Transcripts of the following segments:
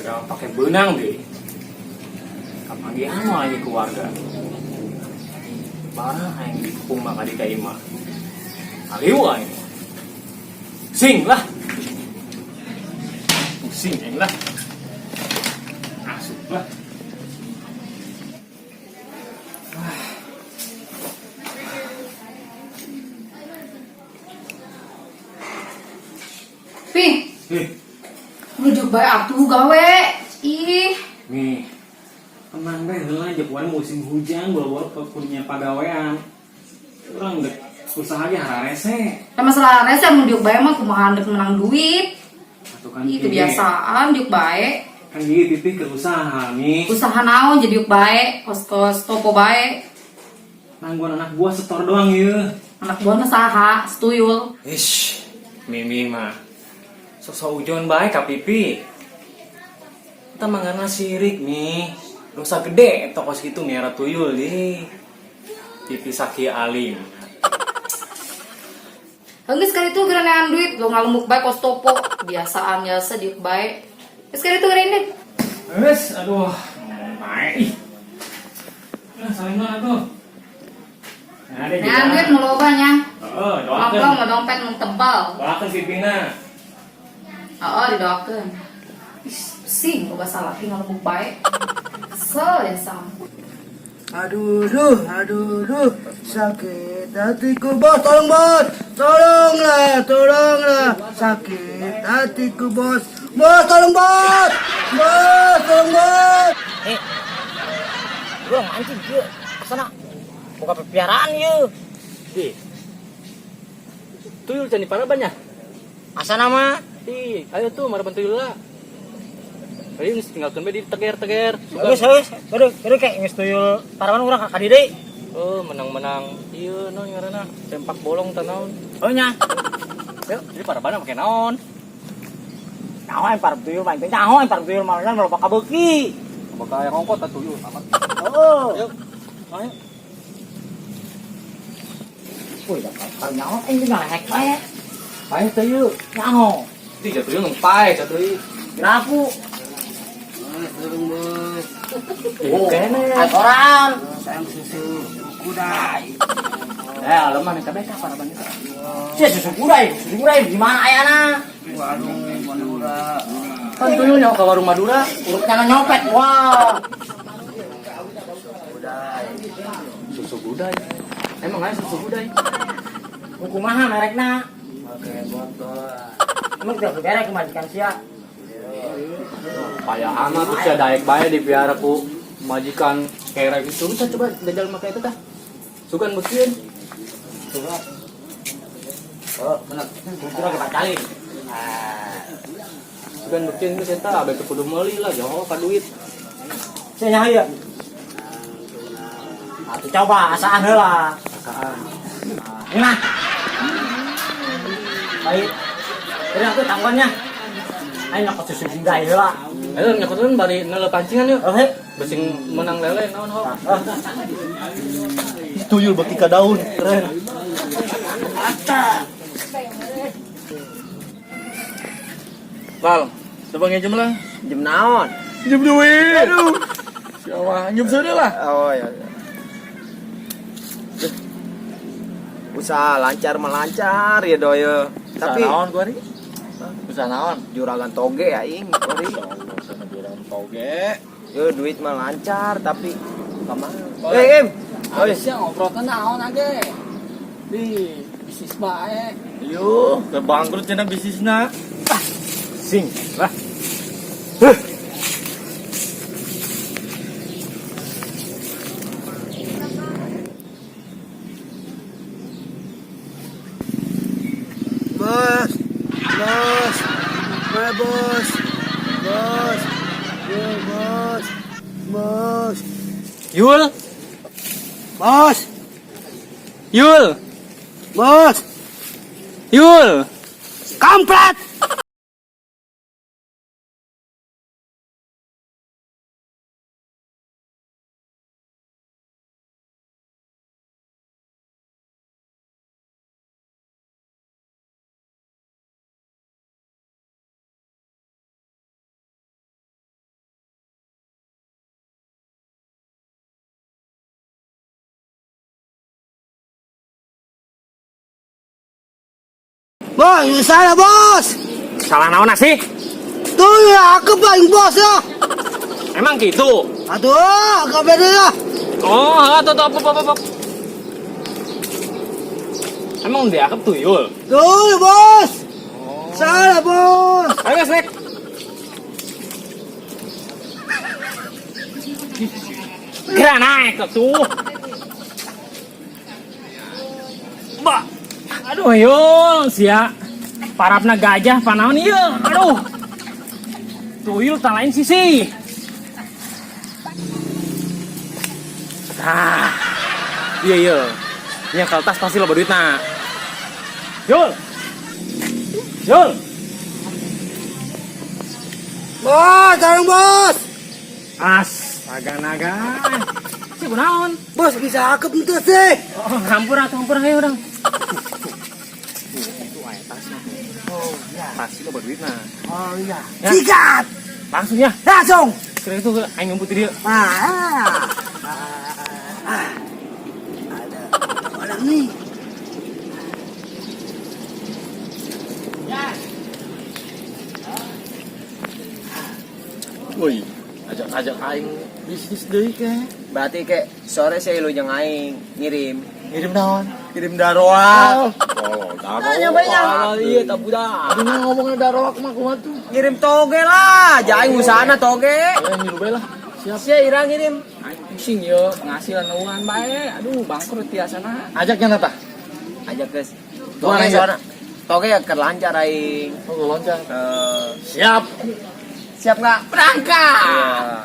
segala pakai benang deh. Kapagian mah ini keluarga. Parah yang dikepung maka di kaima. Aliu ini. Sing lah. Pusing lah. Masuk lah. Pi, rujuk bae atuh gawe. Ih, Nih, tenang deh, lah jagoan musim hujan, bawa punya pagawean. Orang dek usaha aja hararese. masalah rese mun diuk bae mah kumaha handek menang duit. Atau kan Ih, kebiasaan diuk bae. kan gigi titik ke usaha nih. Usaha naon jadi diuk bae, kos-kos topo bae. Nangguan anak buah setor doang ya. Anak buah mah saha, setuyul. Ish, Mimi mah sosok ujon baik ka pipi. Kita mangana sirik nih. Dosa gede tokos gitu miara tuyul di. Pipi saki alim. Geus kali itu geuranean duit, lo ngalumuk bae kos topo. Biasaan biasa diuk bae. Geus kali itu geuranean. Wes, aduh, baik. Nah, salina tuh. Nah, ada Nah, duit nu loba nya. Heeh, Mangkong doakeun. mah dompet nu tebal. Doakeun pipina. Heeh, didoakeun. Ih, pusing loba salaki ngalumuk bae. Kesel ya sam. Aduh, sakit hatiku bos, tolonglah, sakit hatiku bos, tolong bos, tolong bos. Bro, mancing kieu. Asana buka piaraan ieu. Di. Tuyul cani para banyak. Asana mah Di, ayo tuh maraban tuyul lah. Ayo geus tinggalkeun bae di teger-teger. geus geureuk kayak geus tuyul parawan urang ka dieu. Oh, menang-menang. Ieu naon ngaranna? Tempak bolong teh naon? Oh nya. Yuk, jadi para bana make naon? Naon parab tuyul mah teh naon parab tuyul mah kan loba kabeuki. Bakal yang ongkot atuh tuyul amat. Oh. Yuk. Ayo. Wih, da parab nyaon ini mah hek bae. Ayo teh yuk. Nyaho. Di jatuh yang pai jatuh. Kiraku. Tolong bos, Oh, atoran. sayang susu kudai. Lemah nih kabeh ka paraban itu. Susu kudai gimana ayana? Warung Madura. Kan tuyul nyawa ke warung Madura. Urutnya nyopet. Wah. Susu gudai. Emang aja susu gudai. Kumaha merekna? Pakai botol. Emang tidak bergerek kemajikan sia. Payah amat tuh sia daek bae dipiara ku majikan kere gitu. Bisa coba jajal make itu tah. Sugan beukeun. Coba. Oh, benar. Kultura kita cari. Sugan beukeun geus eta abe teu kudu meuli lah jauh ka duit. Saya nyaho ya. Atuh coba asaan heula. Sakaan. Ini mah. Baik. Ini aku tanggonnya. Ayo nak susu gudai heula. Ayo nyakoteun bari neuleuh pancingan yuk. Oh, he. Besing menang lele naon ho. Tuyul beki ka daun, keren. Val, coba ngejem lah. Jem naon? Nyejem duit. Aduh. Siapa nyejem seudeuh lah. Oh ya. Usaha lancar melancar ya doyo. Tapi naon gua nih? Bisa naon? juragan toge ya ing, sorry. Sama jurang toge. Yo duit mah lancar tapi kemana? Boleh. Im. Oh iya, ngobrol ke naon age di bisnis bae. Yo, kebangkrut cenah bisnisna. Sing lah. Bos, Yul, bos, Yul, bos, Yul. kampret. Bos, salah bos. Salah naon sih? Tuyul aku paling bos ya. Emang gitu? Aduh, agak beda ya. Oh, atau apa. Emang dianggap tuyul? Tuyul bos. Salah bos. Ayo, Snack. Kira naik ke tuh. Ba. Aduh, yul, sia. Parapna gajah panaon ieu. Aduh. Tuyul tak lain sisi. Nah. Iya. Nya kaltas pasti loba duitna. Yul. Bos, tolong bos. Naga. Si kunaon? Bos bisa akep ente sih. Oh, hampur ayo urang. Itu aya tasna. Oh, ya. Pasti loba duitna. Oh iya. Ya. Sikat. Langsung ya. Langsung. Kira itu aing ngumpul di dieu. Ada orang nih. Woi, ajak aing bisnis deui ke. Berarti kayak sore saya lu yang aing ngirim. Ngirim naon? Kirim daroa. Oh, Nyampe iya tak budak. Aduh ngomongnya daroak mah kumaha tuh? Ngirim toge lah, jangan usahana toge. Ya ngiru bae lah. Siap. Sia ira ngirim. Aing pusing ye, penghasilan uangan bae. Aduh, bangkrut tiasana. Ajaknya nata. Ajak guys. Mana Toge ya? soalnya. Toge ya kerlancar aing. Oh, loncat. Siap. Siap nggak? Berangkat.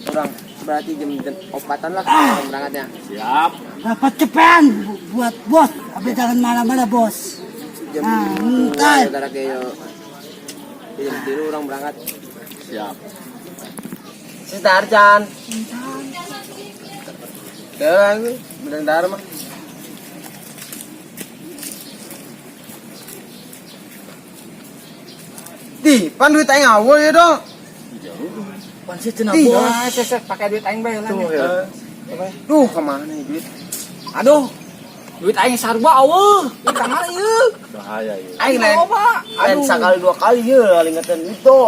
Orang berarti jam 4-an lah berangkatnya. Siap. Dapat cepetan buat bos. Tapi jangan malam-malam bos. Jam ntar. saudara kayak jam 3 orang berangkat. Siap. Sebentar, Chan. Ya, bentar mah. Di, pan duit aing awal ya dong. Pan sih cenah Ih, bos. sesek pakai duit aing bae lah. Tuh, ya. Duh, kemana nih duit? Aduh. Duit aing sarua eueuh. Ini kemana ya? Bahaya ieu. Aing lain sekali 2 kali ya lingetan itu.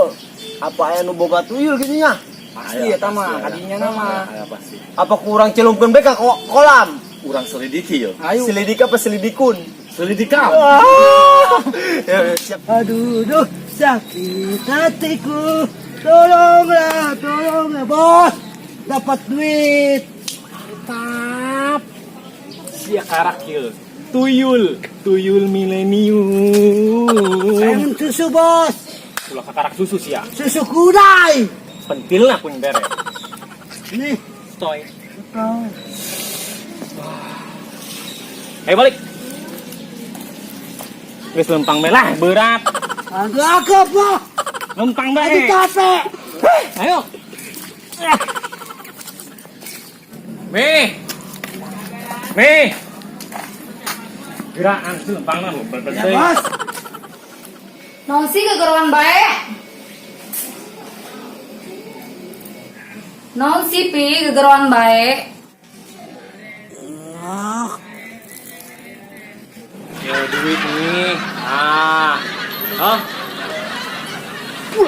Apa aya nu boga tuyul gitu nya? Pasti eta mah, kadinya nama. Aya pasti. Apa kurang celungkeun bae ka kolam? Urang selidiki ye. Ayo. Selidik apa selidikun? Selidikam. Ya, siap. Aduh, sakit hatiku. Tolonglah bos. Dapat duit. Tap. Sia karak ieu. Tuyul milenium. Pengen susu bos. Ulah kakarak susu sia. Susu kudai. Pentilna pun bere. Nih. Stoy. Oh. Ayo balik. Wis lempang bae lah, berat. Agak akep bos. Lempang Aduh bae. capek. Ayo. Me. Gerakan tuh lempang mah Ya berbeda. bos. Non sih kegeruan bae. Non sih pi kegeruan bae. Ah, Ya duit nih. Oh.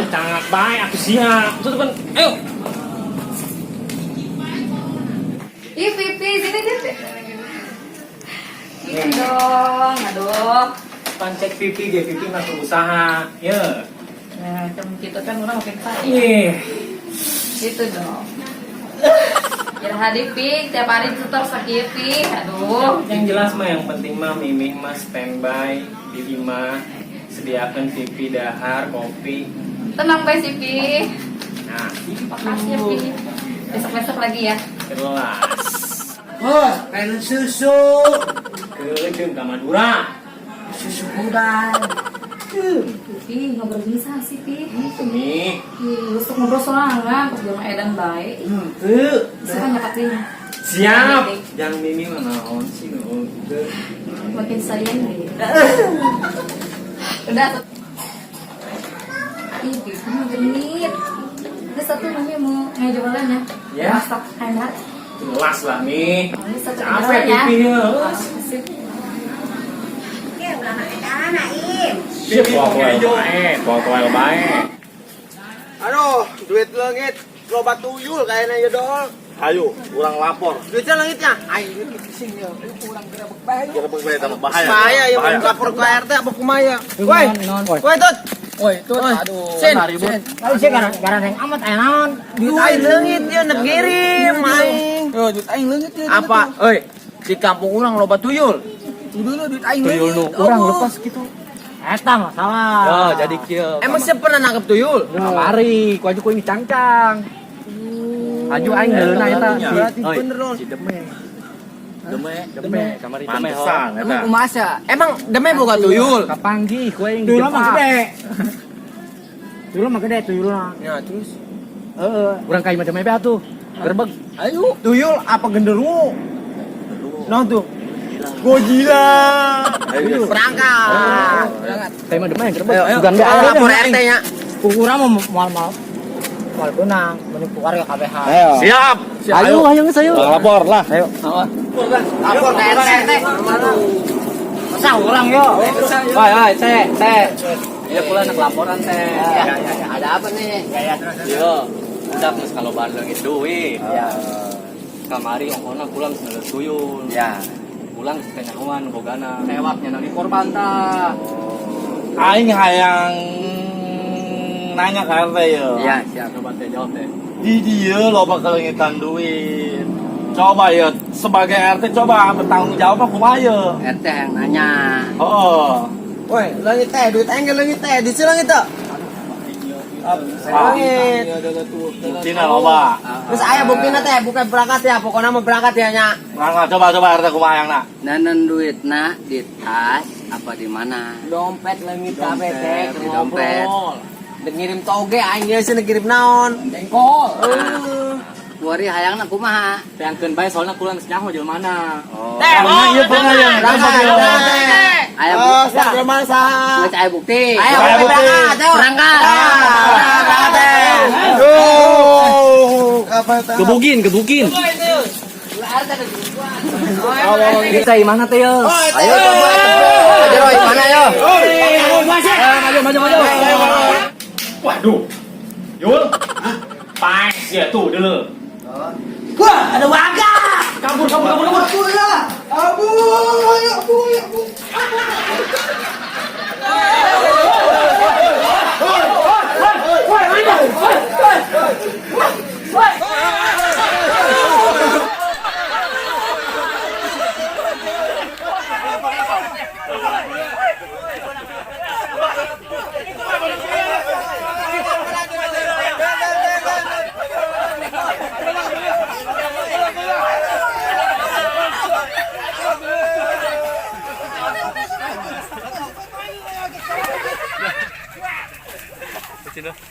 Cangak baik, aku siap. Tuh kan, ayo. Ih, pipi, sini. Ini dong, aduh. Pancek pipi, dia pipi mah berusaha. Ya. Nah, macam gitu kan orang makin baik. Ih. Gitu dong. Jangan hadir pi, tiap hari tutor sakit pi. Aduh. Yang jelas mah yang penting mah Mimih mah standby di Bima, sediakan pipi, dahar, kopi. Tenang bae sih pi. Nah, Makasih ya pi. Besok-besok lagi ya. jelas. bos, pengen susu. Keudung ka Madura. Susu kudai. Pi, ngobrol bisa sih pi. Itu nih. Ih, usuk ngobrol sorangan, pas belum edan baik. Tuh. Bisa kan nyakat nih. Siap. Yang Mimi mah naon sih nu. Makin sayang nih. Udah. Ih, kamu genit. Ada satu namanya mau ngejualannya. Ya. Masak hangat. Jelas lah nih. Ini satu Capek jualannya. pipinya. Sip. Oke, udah makan Naim. Siap tua baik. Aduh, duit langit loba tuyul kayaknya ya dol. Ayo, kurang lapor. Duitnya langitnya. Aing duit sing ya. Ayo kurang gerebek bae. Gerebek bae tambah bahaya. Bahaya ya mau lapor ke RT apa kumaya. Woi, woi Tut. Woi, tuh aduh. Sin. Ayo sih gara yang amat enak. Duit aing leungit dia negirim aing. Yo, duit aing leungit ya. Apa? Euy, di kampung urang loba tuyul. Dulu duit aing Tuyul nu leungit. kurang lepas gitu. Eta masalah. Ya, jadi kieu. Emang siapa pernah nangkep tuyul? Kamari, ku aju ku ini cangcang. Aju aing deulna eta. Berarti bener dong. Deme, kamari deme. Pantesan Emang eta. kumasa? Emang deme boga tuyul? Kapanggih ku aing Tuyul mah gede. Tuyul mah gede tuyulna. Ya, terus Urang kai macam apa tuh? Gerbek. Ayo. tuyul apa genderuwo? Nah tuh. Gojila. Berangkat. Kai mah deme gerbek. Ayo, ayo. Bukan be Lapor RT nya. Kurang mau mal benang menipu warga KBH. Ayo. Siap. Ayo, ayo geus ayo. Lapor lah. Ayo. Lapor ke RT. Masa orang yo. Woi, teh. Ya pula anak laporan teh. Ya, ada apa nih? Iya. Udah geus kalobaan leungit duit. Ya. Kamari ongkona pulang sebelah tuyul. Ya. Pulang kenyahuan bogana. Tewaknya nang di korban tah. Aing hayang nanya ke RT ya. Iya, siap. Coba teh jawab teh. Di dia loba kelengitan duit. Coba ya sebagai RT coba bertanggung jawab aku ya. RT yang nanya. Oh. Woi, langit teh, duit aing ge langit teh, di langit teh. Langit. Buktina loba. Terus aya buktina teh, bukan berangkat ya, pokoknya mau berangkat ya nya. Mangga coba RT kumaha nak. Nanan duitna di tas apa di mana? Dompet langit kabeh teh, Di dompet. ngirim toge aing geus ngirim naon. Jengkol. Wari hayangna kumaha? Teangkeun bae soalna kula geus nyaho jelmana. Teh, Iya pernah ya. Aya Oh, bukti. sak jelema saha? Geus aya bukti. Ayo Ayo, bukti. berangkat, ayo. Berangkat. Berangkat teh. Apa teh? Kebukin. Kita mana teh yo? Ayo coba. Ayo Roy, mana yo? Maju. Waduh. Yul. Pas ya tuh dulu. Wah, ada warga. Kabur.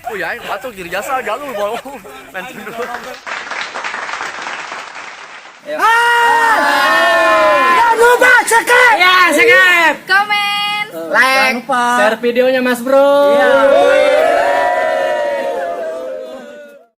Oh ya, masuk jadi jasa galul baru. Nanti dulu. Jangan lupa subscribe. Ya, subscribe. Komen. Like. Share videonya Mas Bro.